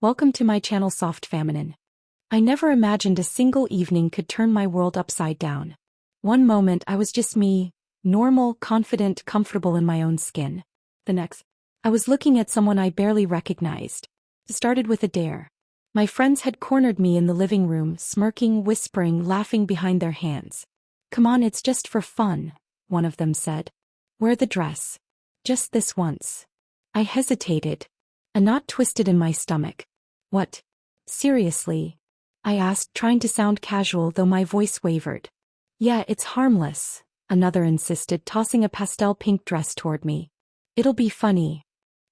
Welcome to my channel Soft Feminine. I never imagined a single evening could turn my world upside down. One moment I was just me, normal, confident, comfortable in my own skin. The next, I was looking at someone I barely recognized. It started with a dare. My friends had cornered me in the living room, smirking, whispering, laughing behind their hands. "Come on, it's just for fun," one of them said. "Wear the dress. Just this once." I hesitated. A knot twisted in my stomach. "What? Seriously?" I asked, trying to sound casual though my voice wavered. "Yeah, it's harmless," another insisted, tossing a pastel pink dress toward me. "It'll be funny."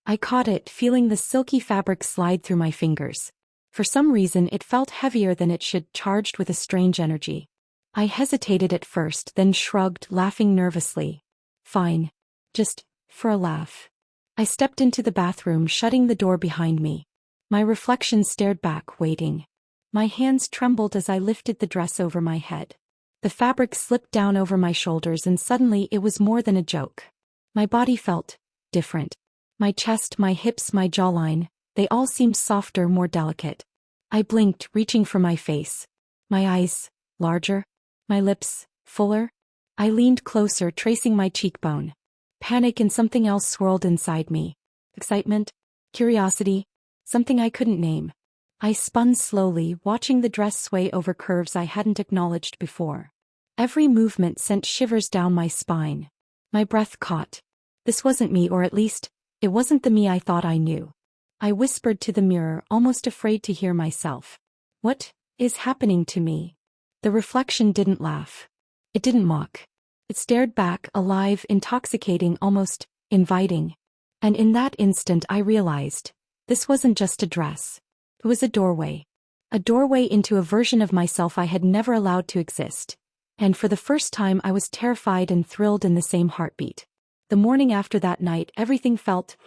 I caught it, feeling the silky fabric slide through my fingers. For some reason it felt heavier than it should, charged with a strange energy. I hesitated at first, then shrugged, laughing nervously. "Fine. Just for a laugh." I stepped into the bathroom, shutting the door behind me. My reflection stared back, waiting. My hands trembled as I lifted the dress over my head. The fabric slipped down over my shoulders, and suddenly it was more than a joke. My body felt different. My chest, my hips, my jawline, they all seemed softer, more delicate. I blinked, reaching for my face. My eyes, larger. My lips, fuller. I leaned closer, tracing my cheekbone. Panic and something else swirled inside me. Excitement, curiosity, something I couldn't name. I spun slowly, watching the dress sway over curves I hadn't acknowledged before. Every movement sent shivers down my spine. My breath caught. This wasn't me, or at least, it wasn't the me I thought I knew. I whispered to the mirror, almost afraid to hear myself. "What is happening to me?" The reflection didn't laugh. It didn't mock. It stared back, alive, intoxicating, almost inviting. And in that instant I realized, this wasn't just a dress. It was a doorway. A doorway into a version of myself I had never allowed to exist. And for the first time I was terrified and thrilled in the same heartbeat. The morning after that night, everything felt...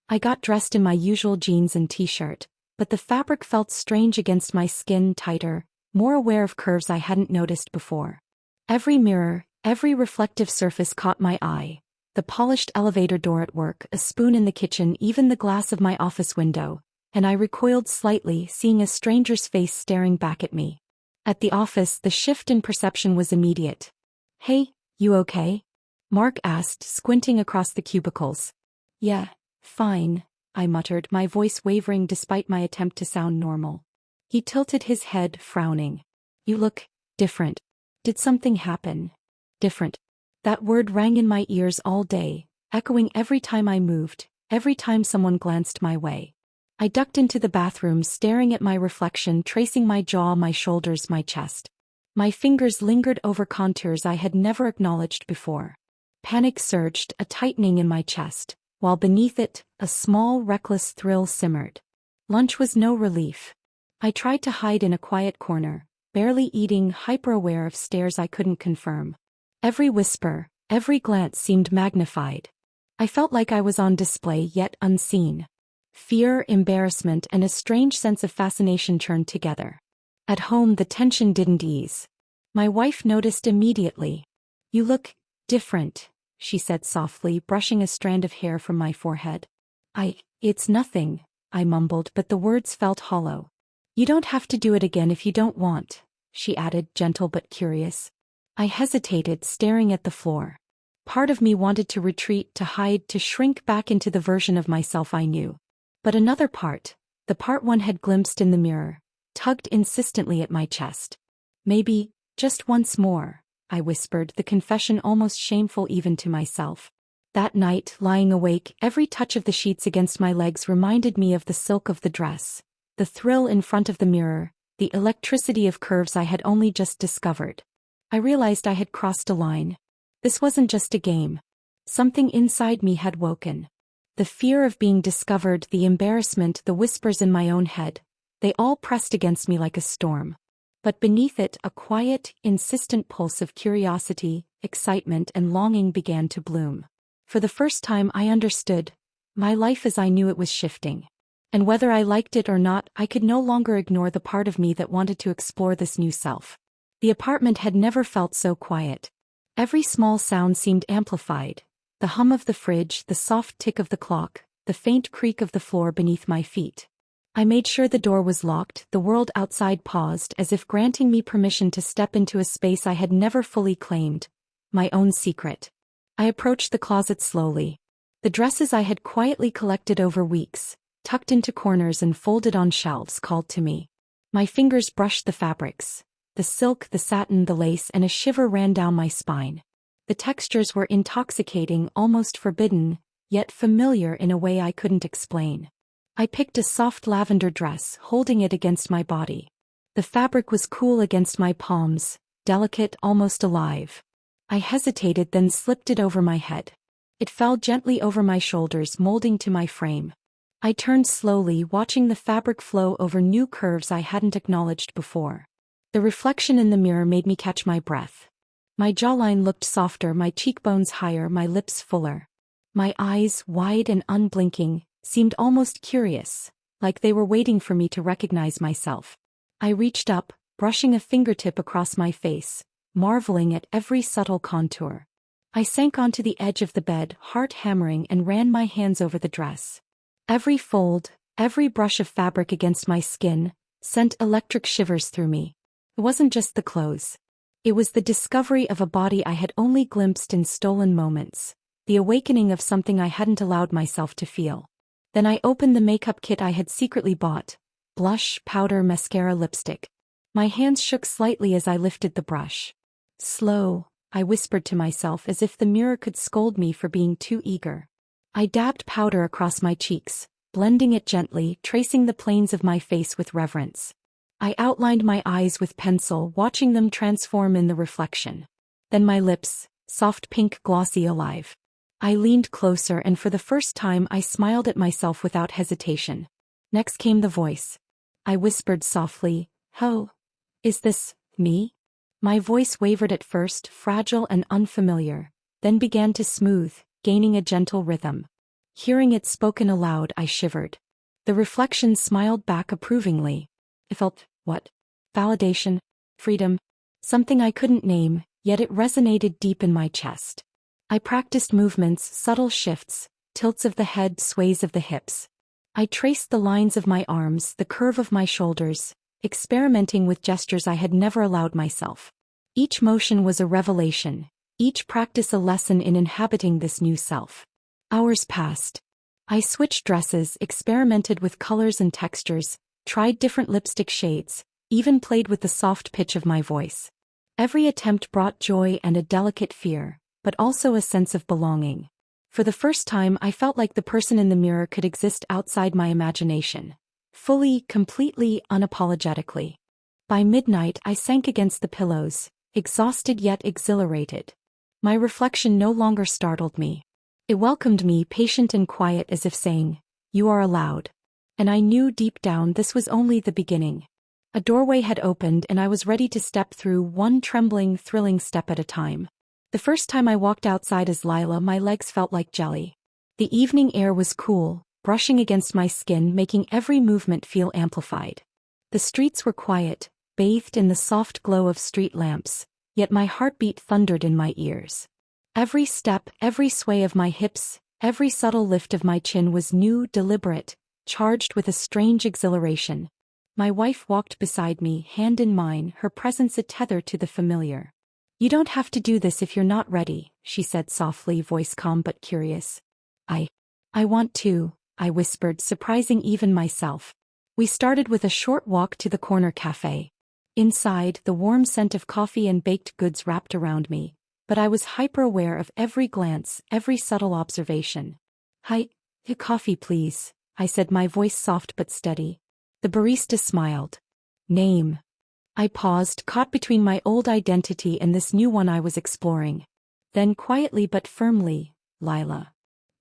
I got dressed in my usual jeans and t-shirt, but the fabric felt strange against my skin, tighter, more aware of curves I hadn't noticed before. Every mirror, every reflective surface caught my eye. The polished elevator door at work, a spoon in the kitchen, even the glass of my office window. And I recoiled slightly, seeing a stranger's face staring back at me. At the office, the shift in perception was immediate. "Hey, you okay?" Mark asked, squinting across the cubicles. "Yeah, fine," I muttered, my voice wavering despite my attempt to sound normal. He tilted his head, frowning. "You look different. Did something happen?" Different. That word rang in my ears all day, echoing every time I moved, every time someone glanced my way. I ducked into the bathroom, staring at my reflection, tracing my jaw, my shoulders, my chest. My fingers lingered over contours I had never acknowledged before. Panic surged, a tightening in my chest, while beneath it, a small, reckless thrill simmered. Lunch was no relief. I tried to hide in a quiet corner, barely eating, hyper-aware of stares I couldn't confirm. Every whisper, every glance seemed magnified. I felt like I was on display, yet unseen. Fear, embarrassment, and a strange sense of fascination churned together. At home, the tension didn't ease. My wife noticed immediately. "You look different," she said softly, brushing a strand of hair from my forehead. It's nothing," I mumbled, but the words felt hollow. "You don't have to do it again if you don't want," she added, gentle but curious. I hesitated, staring at the floor. Part of me wanted to retreat, to hide, to shrink back into the version of myself I knew. But another part, the part one had glimpsed in the mirror, tugged insistently at my chest. "Maybe, just once more," I whispered, the confession almost shameful even to myself. That night, lying awake, every touch of the sheets against my legs reminded me of the silk of the dress, the thrill in front of the mirror, the electricity of curves I had only just discovered. I realized I had crossed a line. This wasn't just a game. Something inside me had woken. The fear of being discovered, the embarrassment, the whispers in my own head, they all pressed against me like a storm. But beneath it, a quiet, insistent pulse of curiosity, excitement, and longing began to bloom. For the first time I understood. My life as I knew it was shifting. And whether I liked it or not, I could no longer ignore the part of me that wanted to explore this new self. The apartment had never felt so quiet. Every small sound seemed amplified. The hum of the fridge, the soft tick of the clock, the faint creak of the floor beneath my feet. I made sure the door was locked. The world outside paused, as if granting me permission to step into a space I had never fully claimed, my own secret. I approached the closet slowly. The dresses I had quietly collected over weeks, tucked into corners and folded on shelves, called to me. My fingers brushed the fabrics, the silk, the satin, the lace, and a shiver ran down my spine. The textures were intoxicating, almost forbidden, yet familiar in a way I couldn't explain. I picked a soft lavender dress, holding it against my body. The fabric was cool against my palms, delicate, almost alive. I hesitated, then slipped it over my head. It fell gently over my shoulders, molding to my frame. I turned slowly, watching the fabric flow over new curves I hadn't acknowledged before. The reflection in the mirror made me catch my breath. My jawline looked softer, my cheekbones higher, my lips fuller. My eyes, wide and unblinking, seemed almost curious, like they were waiting for me to recognize myself. I reached up, brushing a fingertip across my face, marveling at every subtle contour. I sank onto the edge of the bed, heart hammering, and ran my hands over the dress. Every fold, every brush of fabric against my skin, sent electric shivers through me. It wasn't just the clothes. It was the discovery of a body I had only glimpsed in stolen moments, the awakening of something I hadn't allowed myself to feel. Then I opened the makeup kit I had secretly bought: blush, powder, mascara, lipstick. My hands shook slightly as I lifted the brush. Slow, I whispered to myself, as if the mirror could scold me for being too eager. I dabbed powder across my cheeks, blending it gently, tracing the planes of my face with reverence. I outlined my eyes with pencil, watching them transform in the reflection. Then my lips, soft pink, glossy, alive. I leaned closer, and for the first time I smiled at myself without hesitation. Next came the voice. I whispered softly, "Oh, is this me?" My voice wavered at first, fragile and unfamiliar, then began to smooth, gaining a gentle rhythm. Hearing it spoken aloud, I shivered. The reflection smiled back approvingly. I felt, what? Validation? Freedom? Something I couldn't name, yet it resonated deep in my chest. I practiced movements, subtle shifts, tilts of the head, sways of the hips. I traced the lines of my arms, the curve of my shoulders, experimenting with gestures I had never allowed myself. Each motion was a revelation, each practice a lesson in inhabiting this new self. Hours passed. I switched dresses, experimented with colors and textures, tried different lipstick shades, even played with the soft pitch of my voice. Every attempt brought joy and a delicate fear, but also a sense of belonging. For the first time, I felt like the person in the mirror could exist outside my imagination. Fully, completely, unapologetically. By midnight, I sank against the pillows, exhausted yet exhilarated. My reflection no longer startled me. It welcomed me, patient and quiet, as if saying, "You are allowed." And I knew deep down this was only the beginning. A doorway had opened, and I was ready to step through, one trembling, thrilling step at a time. The first time I walked outside as Lila, my legs felt like jelly. The evening air was cool, brushing against my skin, making every movement feel amplified. The streets were quiet, bathed in the soft glow of street lamps, yet my heartbeat thundered in my ears. Every step, every sway of my hips, every subtle lift of my chin was new, deliberate, charged with a strange exhilaration. My wife walked beside me, hand in mine, her presence a tether to the familiar. "You don't have to do this if you're not ready," she said softly, voice calm but curious. I want to," I whispered, surprising even myself. We started with a short walk to the corner cafe. Inside, the warm scent of coffee and baked goods wrapped around me, but I was hyper-aware of every glance, every subtle observation. "Hi, coffee please," I said, my voice soft but steady. The barista smiled. "Name?" I paused, caught between my old identity and this new one I was exploring. Then quietly but firmly, "Lila."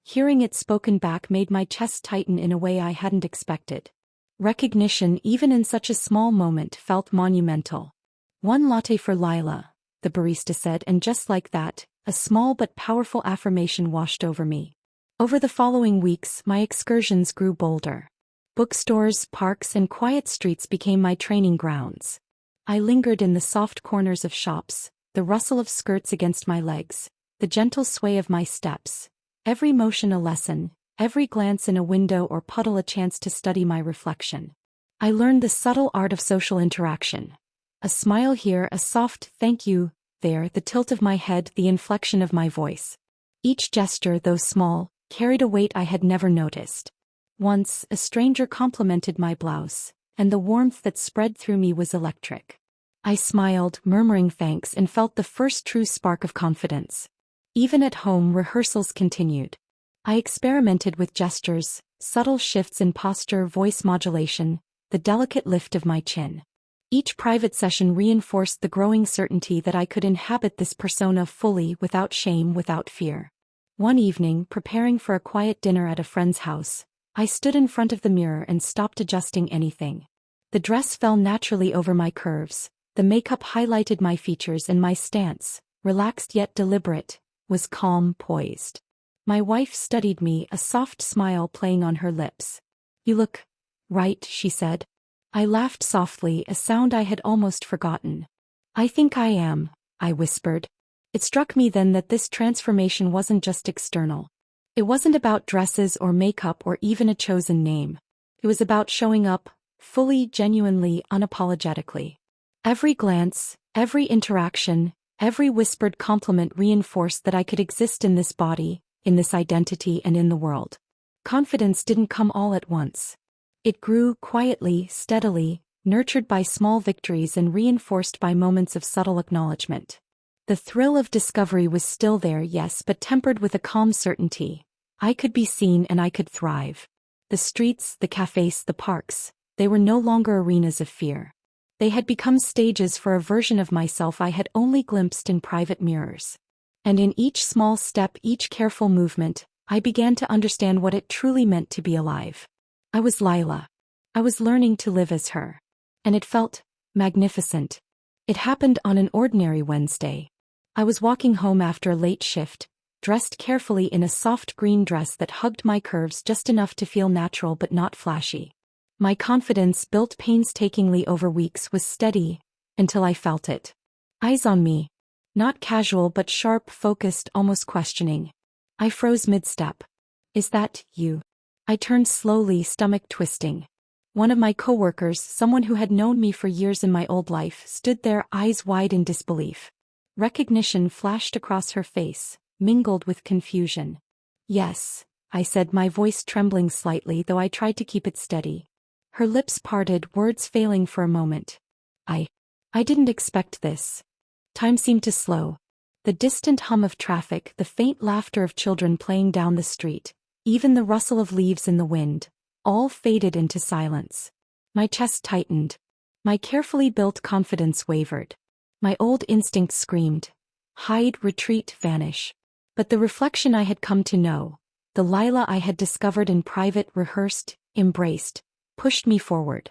Hearing it spoken back made my chest tighten in a way I hadn't expected. Recognition, even in such a small moment, felt monumental. "One latte for Lila," the barista said, and just like that, a small but powerful affirmation washed over me. Over the following weeks, my excursions grew bolder. Bookstores, parks, and quiet streets became my training grounds. I lingered in the soft corners of shops, the rustle of skirts against my legs, the gentle sway of my steps, every motion a lesson, every glance in a window or puddle a chance to study my reflection. I learned the subtle art of social interaction. A smile here, a soft thank you there, the tilt of my head, the inflection of my voice. Each gesture, though small, carried a weight I had never noticed. Once, a stranger complimented my blouse, and the warmth that spread through me was electric. I smiled, murmuring thanks, and felt the first true spark of confidence. Even at home, rehearsals continued. I experimented with gestures, subtle shifts in posture, voice modulation, the delicate lift of my chin. Each private session reinforced the growing certainty that I could inhabit this persona fully, without shame, without fear. One evening, preparing for a quiet dinner at a friend's house, I stood in front of the mirror and stopped adjusting anything. The dress fell naturally over my curves, the makeup highlighted my features, and my stance, relaxed yet deliberate, was calm, poised. My wife studied me, a soft smile playing on her lips. "You look right," she said. I laughed softly, a sound I had almost forgotten. "I think I am," I whispered. It struck me then that this transformation wasn't just external. It wasn't about dresses or makeup or even a chosen name. It was about showing up, fully, genuinely, unapologetically. Every glance, every interaction, every whispered compliment reinforced that I could exist in this body, in this identity, and in the world. Confidence didn't come all at once. It grew quietly, steadily, nurtured by small victories and reinforced by moments of subtle acknowledgement. The thrill of discovery was still there, yes, but tempered with a calm certainty. I could be seen and I could thrive. The streets, the cafes, the parks, they were no longer arenas of fear. They had become stages for a version of myself I had only glimpsed in private mirrors. And in each small step, each careful movement, I began to understand what it truly meant to be alive. I was Lila. I was learning to live as her. And it felt magnificent. It happened on an ordinary Wednesday. I was walking home after a late shift, dressed carefully in a soft green dress that hugged my curves just enough to feel natural but not flashy. My confidence, built painstakingly over weeks, was steady, until I felt it. Eyes on me. Not casual but sharp, focused, almost questioning. I froze mid-step. "Is that you?" I turned slowly, stomach twisting. One of my coworkers, someone who had known me for years in my old life, stood there, eyes wide in disbelief. Recognition flashed across her face, mingled with confusion. "Yes," I said, my voice trembling slightly, though I tried to keep it steady. Her lips parted, words failing for a moment. I didn't expect this." Time seemed to slow. The distant hum of traffic, the faint laughter of children playing down the street, even the rustle of leaves in the wind, all faded into silence. My chest tightened. My carefully built confidence wavered. My old instinct screamed, hide, retreat, vanish. But the reflection I had come to know, the Lila I had discovered in private, rehearsed, embraced, pushed me forward.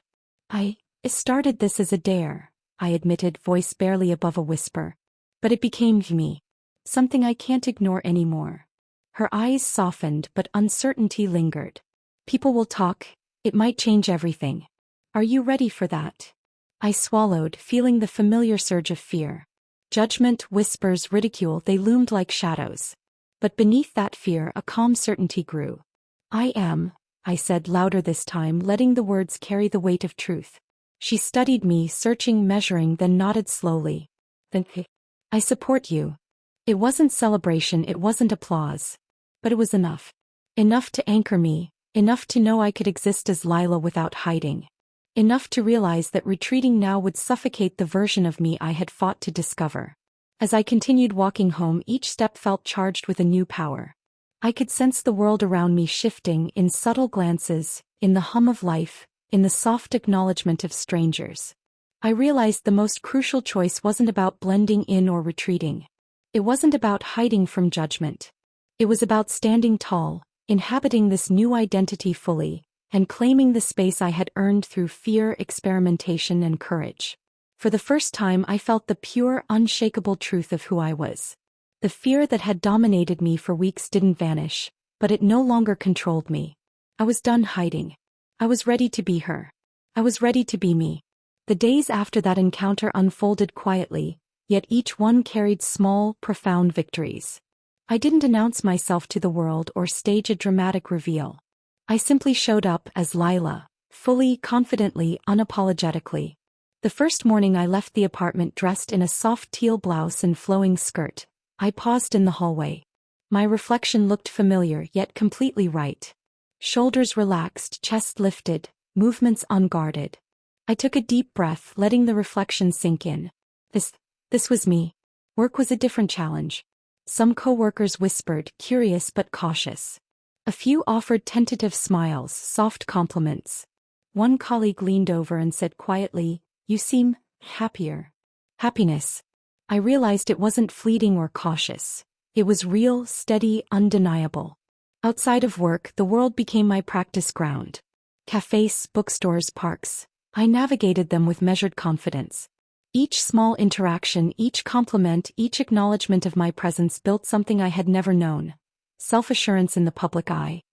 I started this as a dare," I admitted, voice barely above a whisper. "But it became me. Something I can't ignore anymore." Her eyes softened, but uncertainty lingered. "People will talk. It might change everything. Are you ready for that?" I swallowed, feeling the familiar surge of fear. Judgment, whispers, ridicule, they loomed like shadows. But beneath that fear, a calm certainty grew. "I am," I said louder this time, letting the words carry the weight of truth. She studied me, searching, measuring, then nodded slowly. "Then I support you." It wasn't celebration, it wasn't applause. But it was enough. Enough to anchor me, enough to know I could exist as Lila without hiding. Enough to realize that retreating now would suffocate the version of me I had fought to discover. As I continued walking home, each step felt charged with a new power. I could sense the world around me shifting, in subtle glances, in the hum of life, in the soft acknowledgement of strangers. I realized the most crucial choice wasn't about blending in or retreating. It wasn't about hiding from judgment. It was about standing tall, inhabiting this new identity fully, and claiming the space I had earned through fear, experimentation, and courage. For the first time, I felt the pure, unshakable truth of who I was. The fear that had dominated me for weeks didn't vanish, but it no longer controlled me. I was done hiding. I was ready to be her. I was ready to be me. The days after that encounter unfolded quietly, yet each one carried small, profound victories. I didn't announce myself to the world or stage a dramatic reveal. I simply showed up as Lila, fully, confidently, unapologetically. The first morning I left the apartment dressed in a soft teal blouse and flowing skirt, I paused in the hallway. My reflection looked familiar yet completely right. Shoulders relaxed, chest lifted, movements unguarded. I took a deep breath, letting the reflection sink in. This was me. Work was a different challenge. Some coworkers whispered, curious but cautious. A few offered tentative smiles, soft compliments. One colleague leaned over and said quietly, "You seem happier." Happiness. I realized it wasn't fleeting or cautious. It was real, steady, undeniable. Outside of work, the world became my practice ground. Cafes, bookstores, parks. I navigated them with measured confidence. Each small interaction, each compliment, each acknowledgement of my presence built something I had never known. Self-assurance in the public eye.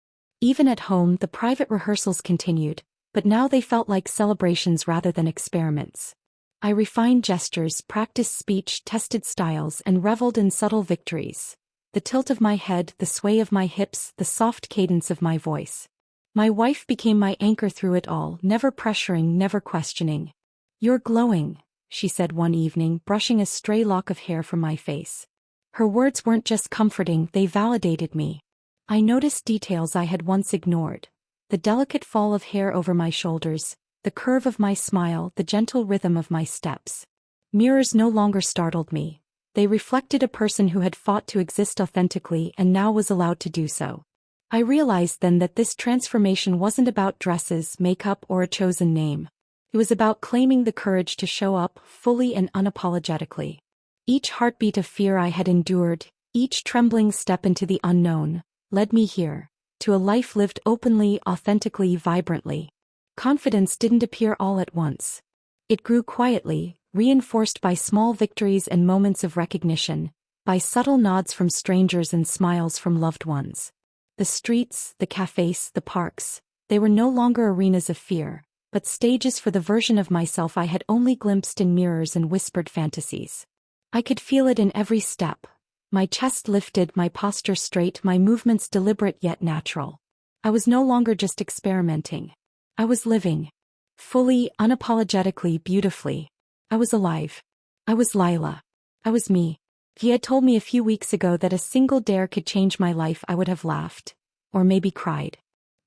Even at home, the private rehearsals continued, but now they felt like celebrations rather than experiments. I refined gestures, practiced speech, tested styles, and reveled in subtle victories. The tilt of my head, the sway of my hips, the soft cadence of my voice. My wife became my anchor through it all, never pressuring, never questioning. "You're glowing," she said one evening, brushing a stray lock of hair from my face. Her words weren't just comforting, they validated me. I noticed details I had once ignored. The delicate fall of hair over my shoulders, the curve of my smile, the gentle rhythm of my steps. Mirrors no longer startled me. They reflected a person who had fought to exist authentically and now was allowed to do so. I realized then that this transformation wasn't about dresses, makeup, or a chosen name. It was about claiming the courage to show up, fully and unapologetically. Each heartbeat of fear I had endured, each trembling step into the unknown, led me here, to a life lived openly, authentically, vibrantly. Confidence didn't appear all at once. It grew quietly, reinforced by small victories and moments of recognition, by subtle nods from strangers and smiles from loved ones. The streets, the cafes, the parks, they were no longer arenas of fear, but stages for the version of myself I had only glimpsed in mirrors and whispered fantasies. I could feel it in every step. My chest lifted, my posture straight, my movements deliberate yet natural. I was no longer just experimenting. I was living. Fully, unapologetically, beautifully. I was alive. I was Lila. I was me. If he had told me a few weeks ago that a single dare could change my life, I would have laughed. Or maybe cried.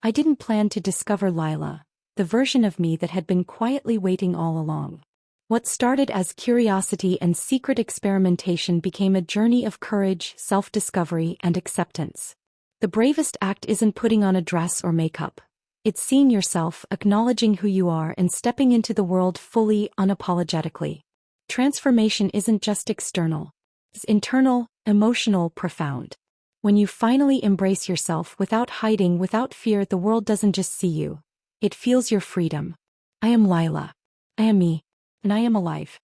I didn't plan to discover Lila, the version of me that had been quietly waiting all along. What started as curiosity and secret experimentation became a journey of courage, self-discovery, and acceptance. The bravest act isn't putting on a dress or makeup. It's seeing yourself, acknowledging who you are, and stepping into the world fully, unapologetically. Transformation isn't just external. It's internal, emotional, profound. When you finally embrace yourself without hiding, without fear, the world doesn't just see you. It feels your freedom. I am Lila. I am me. And I am alive.